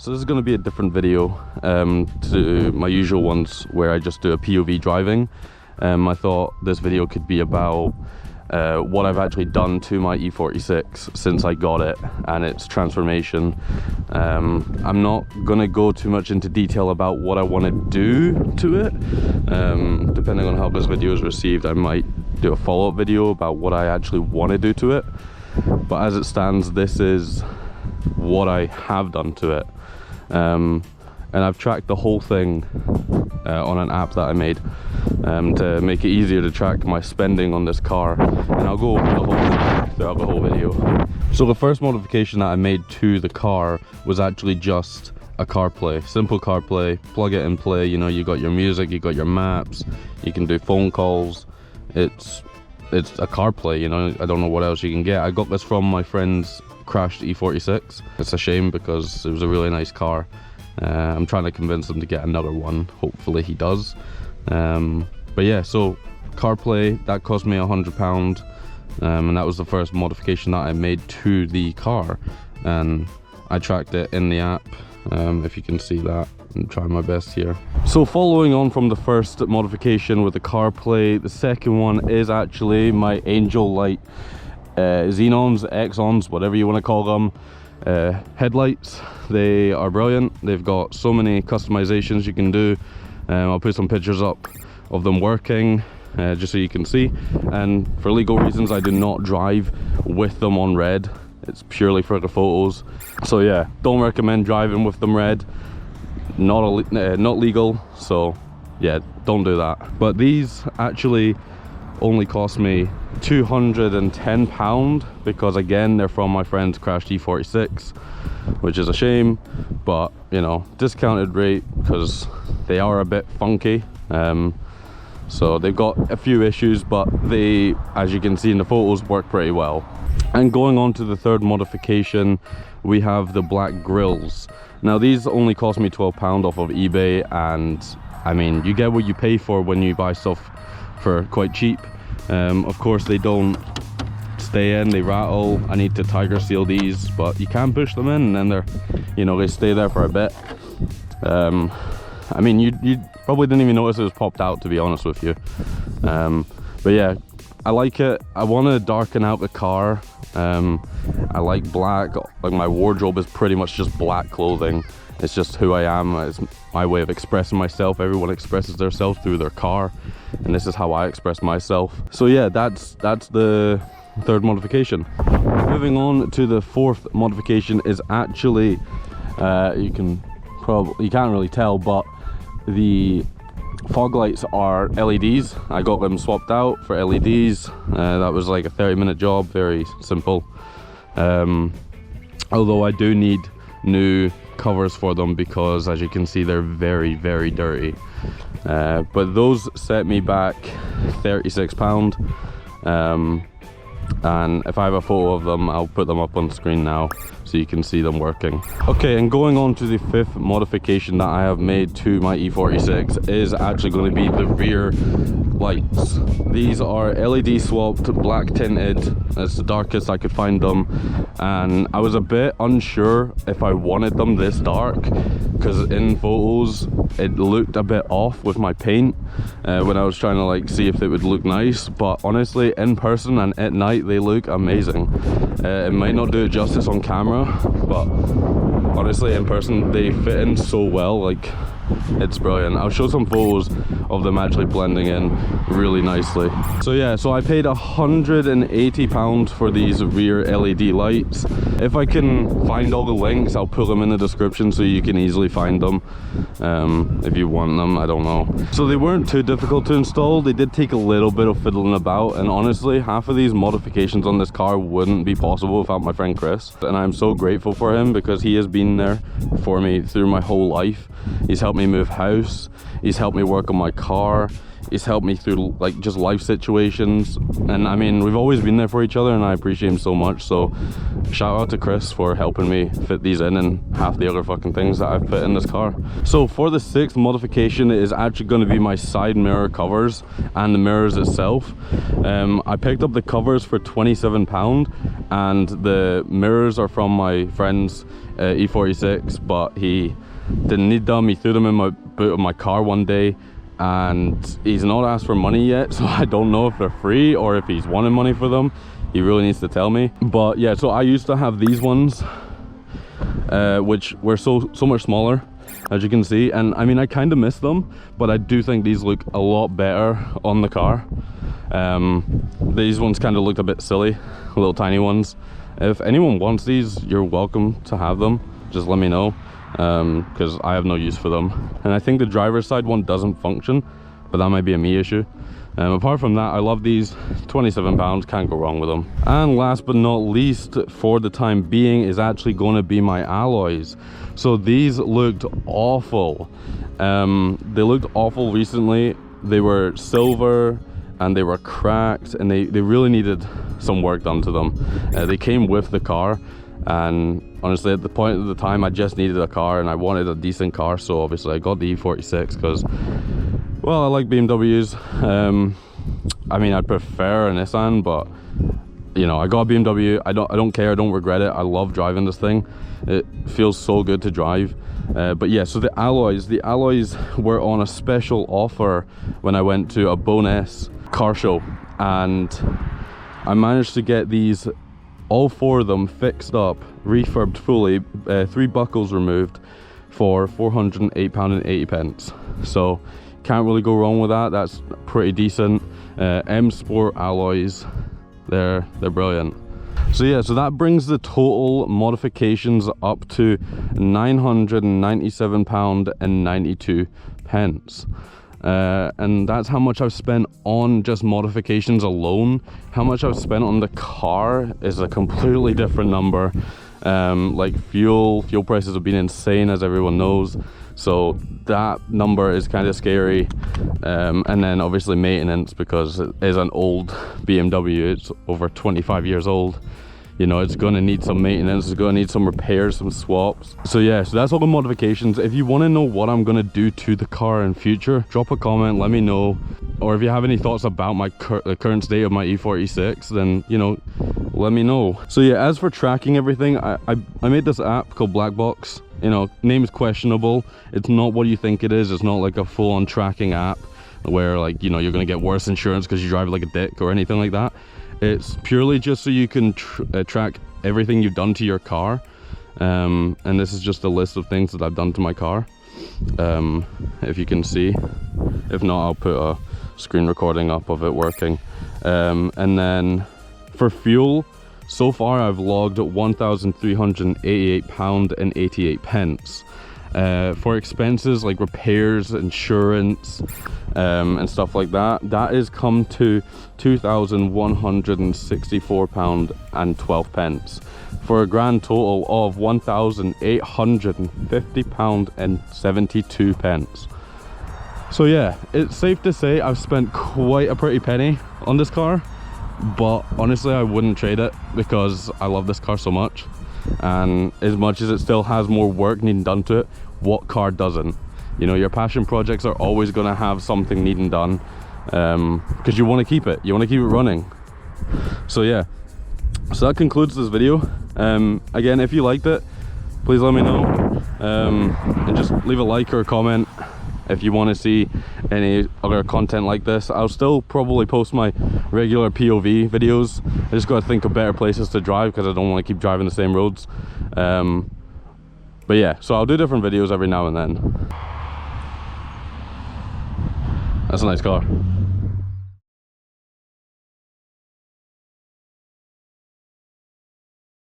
So this is going to be a different video to my usual ones where I just do a POV driving. I thought this video could be about what I've actually done to my E46 since I got it and its transformation. I'm not gonna go too much into detail about what I want to do to it. Depending on how this video is received, I might do a follow-up video about what I actually want to do to it. But as it stands, this is what I have done to it. And I've tracked the whole thing on an app that I made to make it easier to track my spending on this car, and I'll go over the whole thing throughout the whole video. So the first modification that I made to the car was actually just a CarPlay, simple CarPlay, plug it and play. You know, you got your music, you got your maps, you can do phone calls. It's a CarPlay, you know, I don't know what else you can get. I got this from my friend's crashed E46. It's a shame because it was a really nice car. I'm trying to convince him to get another one. Hopefully he does. But yeah, so CarPlay, that cost me £100, and that was the first modification that I made to the car, and I tracked it in the app. If you can see that, I'm trying my best here. So following on from the first modification with the CarPlay, the second one is actually my Angel Light Xenons, Exons, whatever you want to call them. Headlights. They are brilliant. They've got so many customizations you can do. I'll put some pictures up of them working just so you can see, and for legal reasons I do not drive with them on red. It's purely for the photos. So yeah, don't recommend driving with them red. Not legal, so yeah, don't do that. But these actually only cost me £210 because again, they're from my friend's crashed E46, which is a shame, but you know, discounted rate because they are a bit funky. So they've got a few issues, but they, as you can see in the photos, work pretty well. And going on to the third modification, we have the black grills. Now these only cost me £12 off of eBay, and I mean, you get what you pay for when you buy stuff for quite cheap. Of course they don't stay in, they rattle. I need to tiger seal these, but you can push them in and then they're, you know, they stay there for a bit. I mean, you probably didn't even notice it was popped out, to be honest with you. But yeah, I like it. I want to darken out the car. I like black. Like, my wardrobe is pretty much just black clothing. It's just who I am. It's my way of expressing myself. Everyone expresses themselves through their car, and this is how I express myself. So yeah, that's the third modification. Moving on to the fourth modification is actually you can't really tell, but the fog lights are LEDs. I got them swapped out for LEDs. That was like a 30-minute job, very simple. Although I do need new covers for them because, as you can see, they're very, very dirty. But those set me back £36. And if I have a photo of them, I'll put them up on screen now so you can see them working. Okay, and going on to the fifth modification that I have made to my E46 is actually going to be the rear lights. These are LED swapped, black tinted. It's the darkest I could find them, and I was a bit unsure if I wanted them this dark because in photos it looked a bit off with my paint when I was trying to like see if it would look nice, but honestly in person and at night they look amazing. It might not do it justice on camera, but honestly in person they fit in so well. Like, it's brilliant. I'll show some photos of them actually blending in really nicely. So yeah, so I paid £180 for these rear LED lights. If I can find all the links, I'll put them in the description so you can easily find them if you want them. I don't know. So they weren't too difficult to install. They did take a little bit of fiddling about, and honestly half of these modifications on this car wouldn't be possible without my friend Chris, and I'm so grateful for him because he has been there for me through my whole life. He's helped me move house, he's helped me work on my car, he's helped me through like just life situations, and I mean, we've always been there for each other, and I appreciate him so much. So shout out to Chris for helping me fit these in and half the other fucking things that I've put in this car. So for the sixth modification, it is actually going to be my side mirror covers and the mirrors itself. I picked up the covers for £27 and the mirrors are from my friend's E46, but he didn't need them. He threw them in my boot of my car one day, and he's not asked for money yet, so I don't know if they're free or if he's wanting money for them. He really needs to tell me. But yeah, so I used to have these ones, which were so much smaller, as you can see, and I mean, I kind of miss them, but I do think these look a lot better on the car. These ones kind of looked a bit silly, little tiny ones. If anyone wants these, you're welcome to have them. Just let me know, because I have no use for them. And I think the driver's side one doesn't function, but that might be a me issue. Apart from that, I love these. £27, can't go wrong with them. And last but not least, for the time being, is actually going to be my alloys. So these looked awful. They looked awful recently. They were silver and they were cracked, and they really needed some work done to them. They came with the car, and honestly, at the point of the time, I just needed a car and I wanted a decent car, so obviously I got the E46 because, well, I like BMWs. I mean, I'd prefer a Nissan, but you know, I got a BMW. I don't care, I don't regret it. I love driving this thing. It feels so good to drive. But yeah, so the alloys were on a special offer when I went to a Bonus car show, and I managed to get these, all 4 of them, fixed up, refurbed fully, 3 buckles removed, for £408.80. So can't really go wrong with that. That's pretty decent. M Sport alloys, they're brilliant. So yeah, so that brings the total modifications up to £997.92. And that's how much I've spent on just modifications alone. How much I've spent on the car is a completely different number. Like fuel prices have been insane, as everyone knows, so that number is kind of scary. And then obviously maintenance, because it is an old BMW. It's over 25 years old. You know, it's going to need some maintenance, it's going to need some repairs, some swaps. So yeah, so that's all the modifications. If you want to know what I'm going to do to the car in future, drop a comment, let me know. Or if you have any thoughts about my the current state of my E46, then, you know, let me know. So yeah, as for tracking everything, I made this app called Black Box. You know, name is questionable. It's not what you think it is. It's not like a full-on tracking app where, like, you know, you're going to get worse insurance because you drive like a dick or anything like that. It's purely just so you can track everything you've done to your car. And this is just a list of things that I've done to my car, if you can see. If not, I'll put a screen recording up of it working. And then for fuel, so far I've logged £1,388.88. For expenses like repairs, insurance, and stuff like that, that has come to £2,164.12, for a grand total of £1,850.72. So yeah, it's safe to say I've spent quite a pretty penny on this car, but honestly I wouldn't trade it because I love this car so much. And as much as it still has more work needing done to it, what car doesn't? You know, your passion projects are always going to have something needing done, because you want to keep it, running. So yeah, so that concludes this video. Again, if you liked it, please let me know, and just leave a like or a comment if you want to see any other content like this. I'll still probably post my regular POV videos. I just got to think of better places to drive because I don't want to keep driving the same roads. But yeah, so I'll do different videos every now and then. That's a nice car.